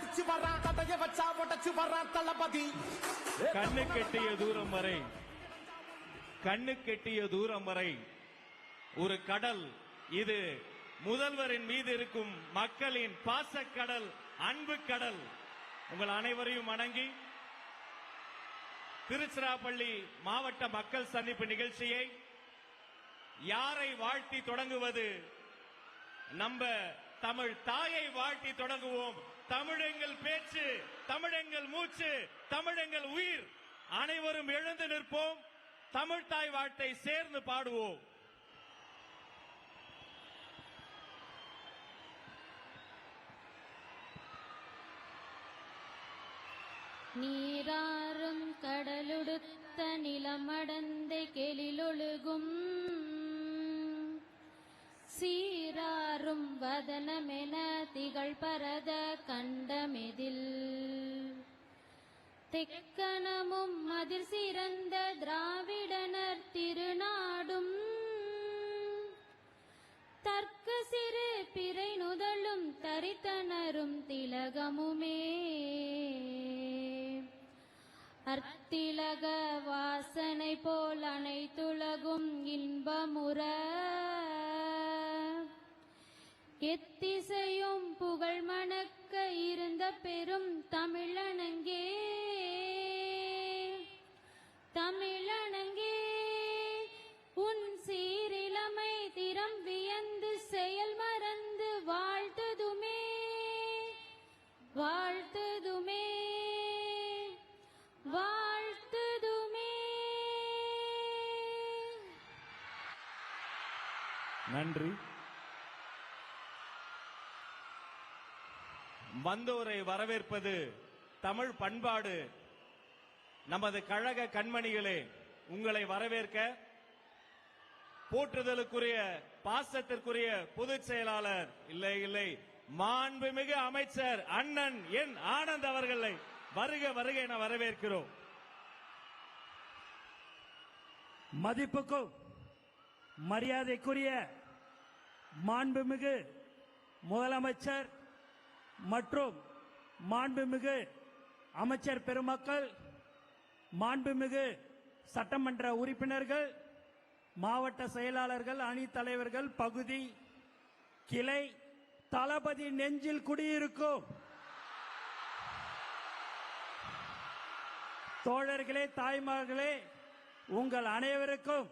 அடிச்சு வரான் கதைய வச்சா உடச்சு வரான் தளபதி. கண்ணு கெட்டிய தூரம் வரை, கண்ணு கெட்டிய தூரம் வரை ஒரு கடல். இது முதல்வரின் மீது இருக்கும் மக்களின் பாசக்கடல், அன்பு கடல். உங்கள் அனைவரையும் வணங்கி திருச்சிராப்பள்ளி மாவட்ட மக்கள் சந்திப்பு நிகழ்ச்சியை யாரை வாழ்த்தி தொடங்குவது? நம்ம தமிழ் தாயை வாழ்த்தி தொடங்குவோம். தமிழெங்கள் பேச்சு, தமிழெங்கள் மூச்சு, தமிழெங்கள் உயிர். அனைவரும் எழுந்து நிற்போம். தமிழ் தாய் வாழ்த்தை சேர்ந்து பாடுவோம். நீராறும் கடலுடுத்த நிலமடந்த கெளிலொழுகும் சீராறும் வதனமென திகழ் பரத கண்டமெதில் தெக்கணமும் அதிர் சிறந்த திராவிடனர் திருநாடும் தர்க்க சிறு பிறை நுதலும் தரித்தனரும் திலகமுமே அர்த்திலக வாசனை போல் அனைத்துலகும் இன்பமுற எத்திசையும் புகழ் மணக்க இருந்த பெரும் தமிழனங்கே தமிழனங்கே உன் சீரிலமை திறம் வியந்து செயல் மறந்து வாழ்த்ததுமே வாழ்த்ததுமே வாழ்த்ததுமே. நன்றி. வந்தோரை வரவேற்பது தமிழ் பண்பாடு. நமது கழக கண்மணிகளே, உங்களை வரவேற்க போற்றுதலுக்குரிய பாசத்திற்குரிய பொதுச் செயலாளர் இல்லை மாண்புமிகு அமைச்சர் அண்ணன் என் ஆனந்த் அவர்களை வருக வருக என வரவேற்கிறோம். மதிப்புக்கும் மரியாதைக்குரிய மாண்புமிகு முதலமைச்சர் மற்றும் மாண்புமிகு அமைச்சர் பெருமக்கள், மாண்புமிகு சட்டமன்ற உறுப்பினர்கள், மாவட்ட செயலாளர்கள், அணி தலைவர்கள், பகுதி கிளை தளபதி நெஞ்சில் குடியிருக்கும் தோழர்களே, தாய்மார்களே, உங்கள் அனைவருக்கும்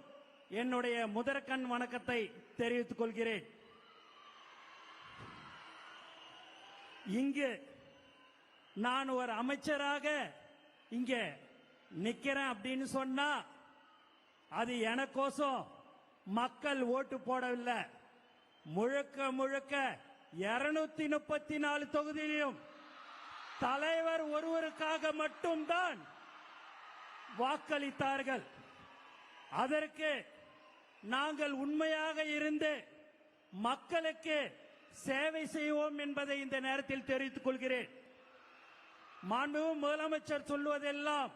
என்னுடைய முதற்கண் வணக்கத்தை தெரிவித்துக் கொள்கிறேன். இங்கு நான் ஒரு அமைச்சராக இங்க நிக்கிறேன் அப்படின்னு சொன்னா அது எனக்கோசம் மக்கள் ஓட்டு போடவில்லை. முழுக்க முழுக்க 234 தொகுதியிலும் தலைவர் ஒருவருக்காக மட்டும்தான் வாக்களித்தார்கள். அதற்கு நாங்கள் உண்மையாக இருந்து மக்களுக்கு சேவை செய்வோம் என்பதை இந்த நேரத்தில் தெரிவித்துக் கொள்கிறேன். மாண்புமிகு முதலமைச்சர் சொல்வதெல்லாம்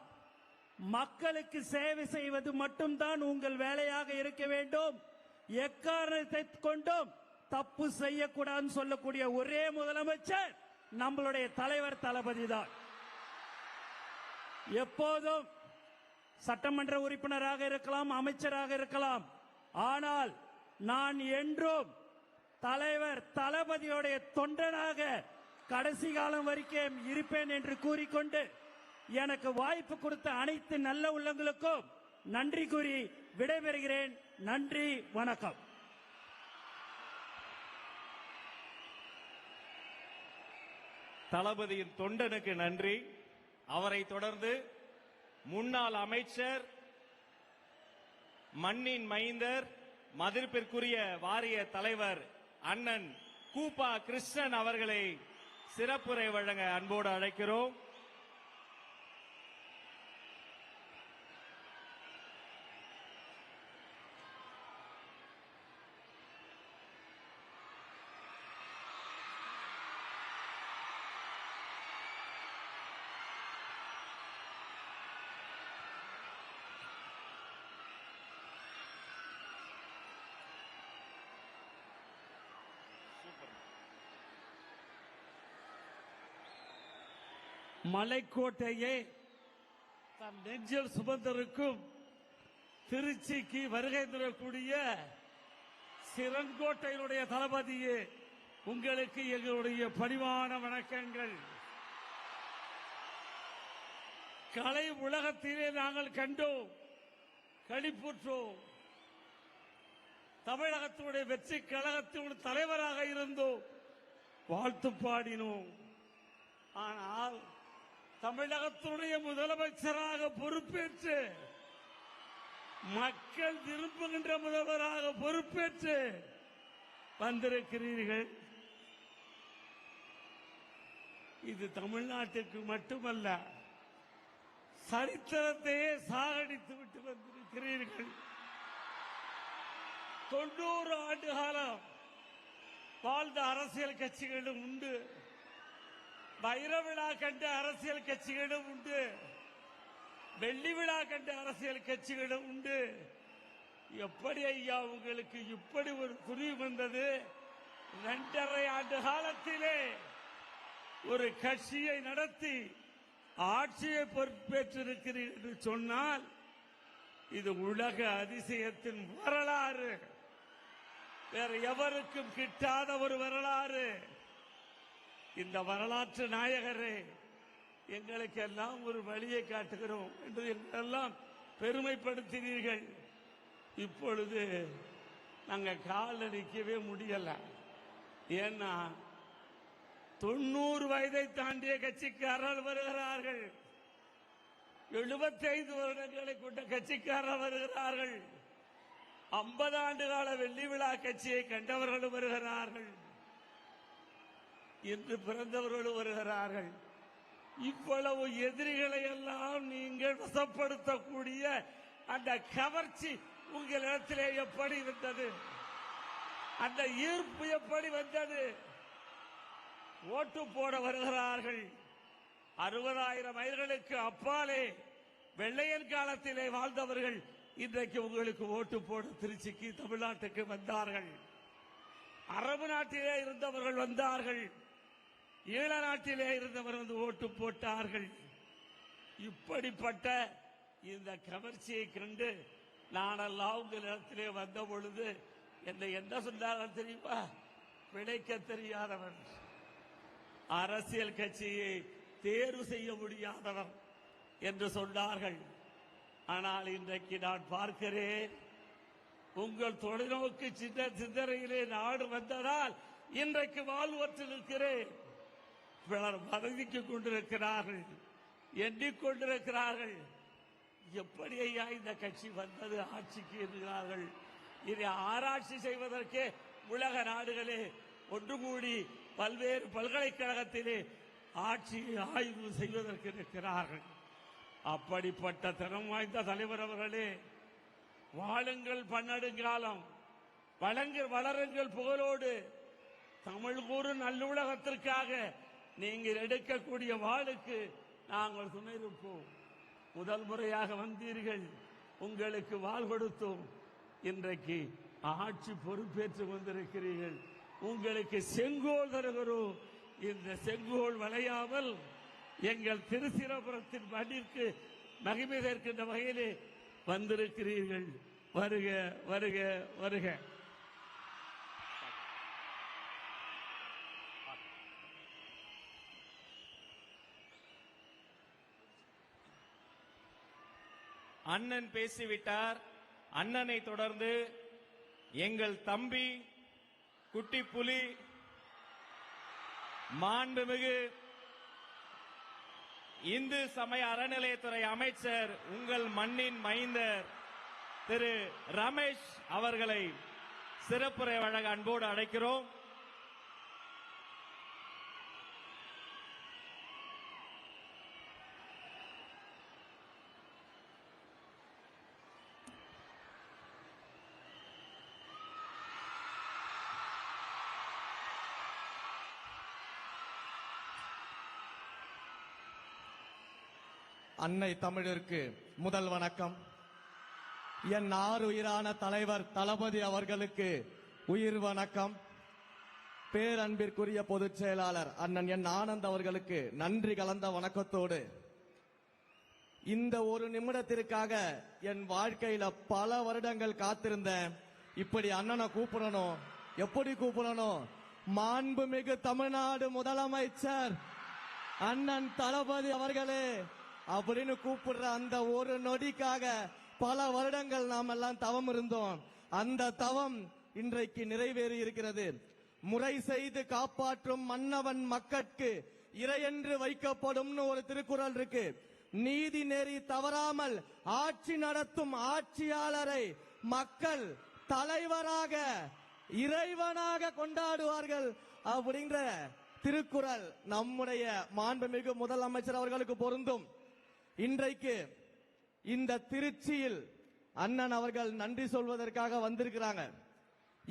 மக்களுக்கு சேவை செய்வது மட்டும்தான் உங்கள் வேலையாக இருக்க வேண்டும், எக்காரணத்தை கொண்டும் தப்பு செய்யக்கூடாதுன்னு சொல்லக்கூடிய ஒரே முதலமைச்சர் நம்மளுடைய தலைவர் தளபதி தான். எப்போதும் சட்டமன்ற உறுப்பினராக இருக்கலாம், அமைச்சராக இருக்கலாம், ஆனால் நான் என்றும் தலைவர் தளபதியுடைய தொண்டனாக கடைசி காலம் வரைக்கும் இருப்பேன் என்று கூறிக்கொண்டு எனக்கு வாய்ப்பு கொடுத்த அனைத்து நல்ல உள்ளங்களுக்கும் நன்றி கூறி விடைபெறுகிறேன். நன்றி, வணக்கம். தளபதியின் தொண்டனுக்கு நன்றி. அவரை தொடர்ந்து முன்னாள் அமைச்சர், மண்ணின் மைந்தர், மதிப்பிற்குரிய வாரிய தலைவர் அண்ணன் கூப்பா கிருஷ்ணன் அவர்களை சிறப்புரை வழங்க அன்போடு அழைக்கிறோம். மலைக்கோட்டையை தன் நெஞ்சில் சுமந்திருக்கும் திருச்சிக்கு வருகை தரக்கூடிய சிறங்கோட்டையினுடைய தளபதியே, உங்களுக்கு எங்களுடைய பணிவான வணக்கங்கள். கலை உலகத்திலே நாங்கள் கண்டோம், களிப்புற்றோம். தமிழகத்தினுடைய வெற்றி கழகத்தினுடைய தலைவராக இருந்தோம், வாழ்த்து பாடினோம். ஆனால் தமிழகத்தினுடைய முதலமைச்சராக பொறுப்பேற்று, மக்கள் விரும்புகின்ற முதல்வராக பொறுப்பேற்று வந்திருக்கிறீர்கள். இது தமிழ்நாட்டிற்கு மட்டுமல்ல, சரித்திரத்தையே சாகடித்து விட்டு வந்திருக்கிறீர்கள். 90 ஆண்டு காலம் வாழ்ந்த அரசியல் கட்சிகளும் உண்டு, வைர விழா கண்ட அரசியல் கட்சிகளும் உண்டு, வெள்ளி விழா கண்ட அரசியல் கட்சிகளும் உண்டு. எப்படி ஐயா உங்களுக்கு இப்படி ஒரு துணிவு வந்தது? 2.5 ஆண்டு காலத்திலே ஒரு கட்சியை நடத்தி ஆட்சியை பொறுப்பேற்றிருக்கிறீர்கள் என்று சொன்னால் இது உலக அதிசயத்தின் வரலாறு, வேற எவருக்கும் கிட்டாத ஒரு வரலாறு. இந்த வரலாற்று நாயகரே, எங்களுக்கெல்லாம் ஒரு வழியை காட்டுகிறோம் என்று எங்களெல்லாம் பெருமைப்படுத்தினீர்கள். இப்பொழுது நாங்கள் கால் அடிக்கவே முடியல. ஏன்னா 90 வயதை தாண்டிய கட்சிக்காரர்கள் வருகிறார்கள், 75 வருடங்களை கொண்ட கட்சிக்காரர்கள் வருகிறார்கள், 50 ஆண்டு கால வெள்ளி விழா கட்சியை கண்டவர்களும் வருகிறார்கள், இன்று பிறந்தவர்களும் வருகிறார்கள். இவ்வளவு எதிரிகளை எல்லாம் நீங்கள் வசப்படுத்தக்கூடிய அந்த கவர்ச்சி உங்களிடத்திலே எப்படி வந்தது? அந்த ஈர்ப்பு எப்படி வந்தது? ஓட்டு போட வருகிறார்கள். 60,000 மைல்களுக்கு அப்பாலே வெள்ளையன் காலத்திலே வாழ்ந்தவர்கள் இன்றைக்கு உங்களுக்கு ஓட்டு போட திருச்சிக்கு, தமிழ்நாட்டுக்கு வந்தார்கள். அரபு நாட்டிலே இருந்தவர்கள் வந்தார்கள், ஈழ நாட்டிலே இருந்தவர் வந்து ஓட்டு போட்டார்கள். இப்படிப்பட்ட இந்த கவர்ச்சியை கண்டு நானெல்லாம் உங்களிடத்திலே வந்த பொழுது என்னை என்ன சொன்னார்கள் தெரியுமா? பிழைக்க தெரியாதவன், அரசியல் கட்சியை தேர்வு செய்ய முடியாதவன் என்று சொன்னார்கள். ஆனால் இன்றைக்கு நான் பார்க்கிறேன், உங்கள் தொலைநோக்கு சிந்தனையிலே நாடு வந்ததால் இன்றைக்கு வாழ்வற்று நிற்கிறேன். பலர் பதவிக்கு கொண்டிருக்கிறார்கள், எண்ணிக்கொண்டிருக்கிறார்கள். எப்படி ஐயா இந்த கட்சி வந்தது ஆட்சிக்கு என்கிறார்கள். இதை ஆராய்ச்சி செய்வதற்கே உலக நாடுகளே ஒன்று கூடி பல்வேறு பல்கலைக்கழகத்திலே ஆட்சியை ஆய்வு செய்வதற்கு இருக்கிறார்கள். அப்படிப்பட்ட திறம் வாய்ந்த தலைவர் அவர்களே, வாழுங்கள் பன்னெடுங்காலம், வளருங்கள் புகழோடு. தமிழ் கூறும் நல்லுலகத்திற்காக நீங்கள் எடுக்கக்கூடிய வாளுக்கு நாங்கள் துணை இருப்போம். முதல் முறையாக வந்தீர்கள், உங்களுக்கு வாள் கொடுத்தோம். இன்றைக்கு ஆட்சி பொறுப்பேற்று வந்திருக்கிறீர்கள், உங்களுக்கு செங்கோல் தருகிறோம். இந்த செங்கோல் வளையாமல் எங்கள் திருச்சிராபுரத்தின் மண்ணிற்கு மகிமை சேர்க்கின்ற வகையிலே வந்திருக்கிறீர்கள். வருக வருக வருக. அண்ணன் பேசிவிட்டார். அண்ணனை தொடர்ந்து எங்கள் தம்பி குட்டி புலி, மாண்புமிகு இந்து சமய அறநிலையத்துறை அமைச்சர், உங்கள் மண்ணின் மைந்தர் திரு ரமேஷ் அவர்களை சிறப்புரை வழங்க அன்போடு அழைக்கிறோம். அன்னை தமிழிற்கு முதல் வணக்கம். என் ஆறுயிரான தலைவர் தளபதி அவர்களுக்கு உயிர் வணக்கம். பேரன்பிற்குரிய பொதுச் செயலாளர் அண்ணன் என் ஆனந்த் அவர்களுக்கு நன்றி கலந்த வணக்கத்தோடு இந்த ஒரு நிமிடத்திற்காக என் வாழ்க்கையில பல வருடங்கள் காத்திருந்தேன். இப்படி அண்ணனை கூப்பிடணும், எப்படி கூப்பிடணும், மாண்புமிகு தமிழ்நாடு முதலமைச்சர் அண்ணன் தளபதி அவர்களே அப்படின்னு கூப்பிடுற அந்த ஒரு நொடிக்காக பல வருடங்கள் நாம் எல்லாம் தவம் இருந்தோம். அந்த தவம் இன்றைக்கு நிறைவேறி இருக்கிறது. முறை செய்து காப்பாற்றும் மன்னவன் மக்கட்கு இறையென்று வைக்கப்படும்னு ஒரு திருக்குறள் இருக்கு. நீதி நெறி தவறாமல் ஆட்சி நடத்தும் ஆட்சியாளரை மக்கள் தலைவராக இறைவனாக கொண்டாடுவார்கள் அப்படிங்கிற திருக்குறள் நம்முடைய மாண்புமிகு முதலமைச்சர் அவர்களுக்கு பொருந்தும். இன்றைக்கு இந்த திருச்சியில் அண்ணன் அவர்கள் நன்றி சொல்வதற்காக வந்திருக்கிறாங்க.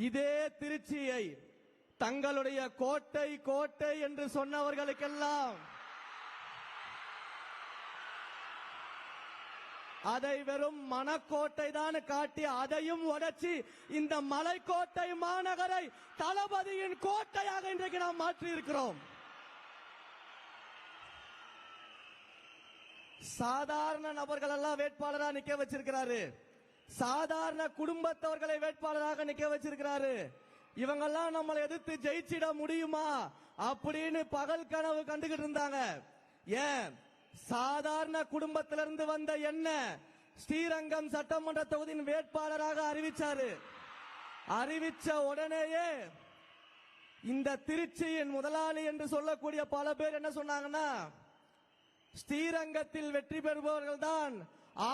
இதே திருச்சியை தங்களுடைய கோட்டை கோட்டை என்று சொன்னவர்களுக்கெல்லாம் அதை வெறும் மனக்கோட்டை தான் காட்டி அதையும் உடைச்சி இந்த மலைக்கோட்டை மாநகரை தளபதியின் கோட்டையாக இன்றைக்கு நாம் மாற்றி இருக்கிறோம். சாதாரண நபர்கள் எல்லாம் வேட்பாளராக நிக்க வச்சிருக்கிறாரு. சாதாரண குடும்பத்தவர்களை வேட்பாளராக நிக்க வச்சிருக்கிறாரு. இவங்கெல்லாம் நம்மளை எதிர்த்து ஜெயிச்சிட முடியுமா அப்படின்னு பகல் கனவு கண்டுகிட்டு இருந்தாங்க. ஏன் சாதாரண குடும்பத்திலிருந்து வந்த என்ன ஸ்ரீரங்கம் சட்டமன்ற தொகுதியின் வேட்பாளராக அறிவிச்சாரு. அறிவிச்ச உடனேயே இந்த திருச்சியின் முதலாளி என்று சொல்லக்கூடிய பல பேர் என்ன சொன்னாங்கன்னா, ஸ்ரீரங்கத்தில் வெற்றி பெறுபவர்கள் தான்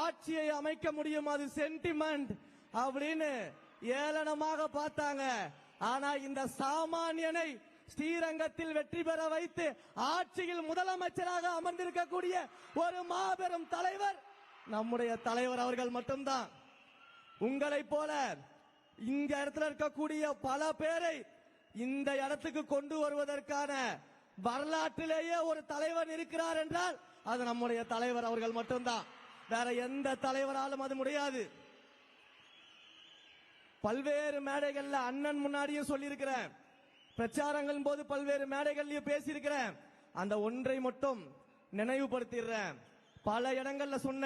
ஆட்சியை அமைக்க முடியும், அது சென்டிமெண்ட் அப்படின்னு ஏளனமாக பார்த்தாங்க. ஆனா இந்த சாமானியனை ஸ்ரீரங்கத்தில் வெற்றி பெற வைத்து ஆட்சியில் முதலமைச்சராக அமர்ந்திருக்கக்கூடிய ஒரு மாபெரும் தலைவர் நம்முடைய தலைவர் அவர்கள் மட்டும்தான். உங்களை போல இந்த இடத்துல இருக்கக்கூடிய பல பேரை இந்த இடத்துக்கு கொண்டு வருவதற்கான வரலாற்றிலேயே ஒரு தலைவர் இருக்கிறார் என்றால் அது நம்முடைய தலைவர் அவர்கள் மட்டும்தான். வேற எந்த தலைவராலும் அது முடியாது. பல்வேறு மேடைகள்ல அண்ணன் முன்னாடியும் சொல்லியிருக்கிறேன், பிரச்சாரங்கள் போது பல்வேறு மேடைகள்லயும் பேசியிருக்கிறேன். அந்த ஒன்றை மட்டும் நினைவுபடுத்திடுறேன். பல இடங்கள்ல சொன்ன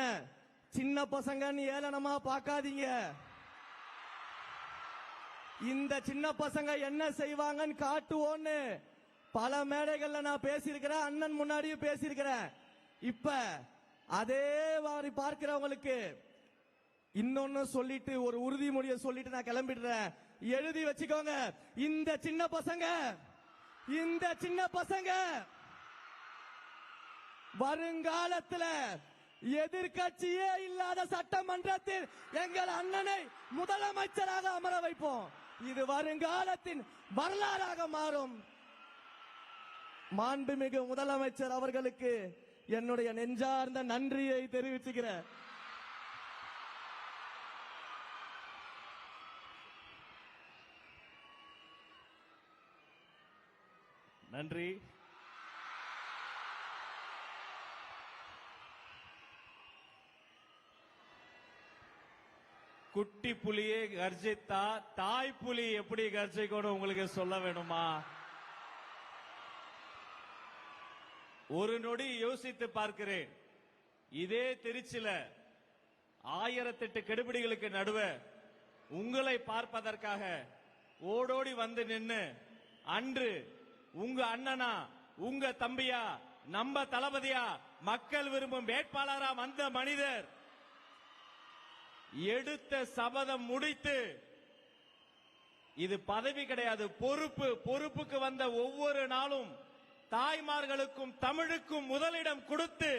சின்ன பசங்கன்னு ஏளனமா பார்க்காதீங்க. இந்த சின்ன பசங்க என்ன செய்வாங்கன்னு காட்டுவோன்னு பல மேடைகள்ல நான் பேசியிருக்கிறேன், அண்ணன் முன்னாடியும் பேசியிருக்கிறேன். இப்ப அதே மாதிரி பார்க்கிறவங்களுக்கு இன்னொன்னு சொல்லிட்டு ஒரு உறுதிமொழியை சொல்லிட்டு நான் கிளம்பிடுறேன். எழுதி வச்சுக்கோங்க, இந்த சின்ன பசங்க வருங்காலத்தில் எதிர்கட்சியே இல்லாத சட்டமன்றத்தில் எங்கள் அண்ணனை முதலமைச்சராக அமர வைப்போம். இது வருங்காலத்தின் வரலாறாக மாறும். மாண்புமிகு முதலமைச்சர் அவர்களுக்கு என்னுடைய நெஞ்சார்ந்த நன்றியை தெரிவிச்சுக்கிறேன். நன்றி. குட்டி புலியே கர்ஜித்தா தாய் புலி எப்படி கர்ஜிக்கணும் உங்களுக்கு சொல்ல வேணுமா? ஒரு நொடி யோசித்து பார்க்கிறேன். இதே திருச்சியில 1008 கெடுபிடிகளுக்கு நடுவே உங்களை பார்ப்பதற்காக ஓடோடி வந்து நின்னு அன்று உங்க அண்ணனா உங்க தம்பியா நம்ம தளபதியா மக்கள் விரும்பும் வேட்பாளரா வந்த மனிதர் எடுத்த சபதம் முடித்து, இது பதவி கிடையாது, பொறுப்பு. பொறுப்புக்கு வந்த ஒவ்வொரு நாளும் தாய்மார்களுக்கும் தமிழுக்கும் முதலிடம் கொடுத்து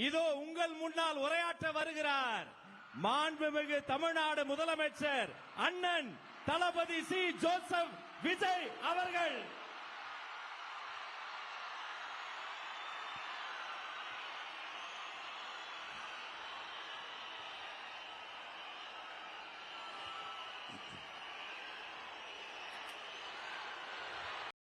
இதோ உங்கள் முன்னால் உரையாற்ற வருகிறார் மாண்புமிகு தமிழ்நாடு முதலமைச்சர் அண்ணன் தளபதி சி. ஜோசப் விஜய் அவர்கள்.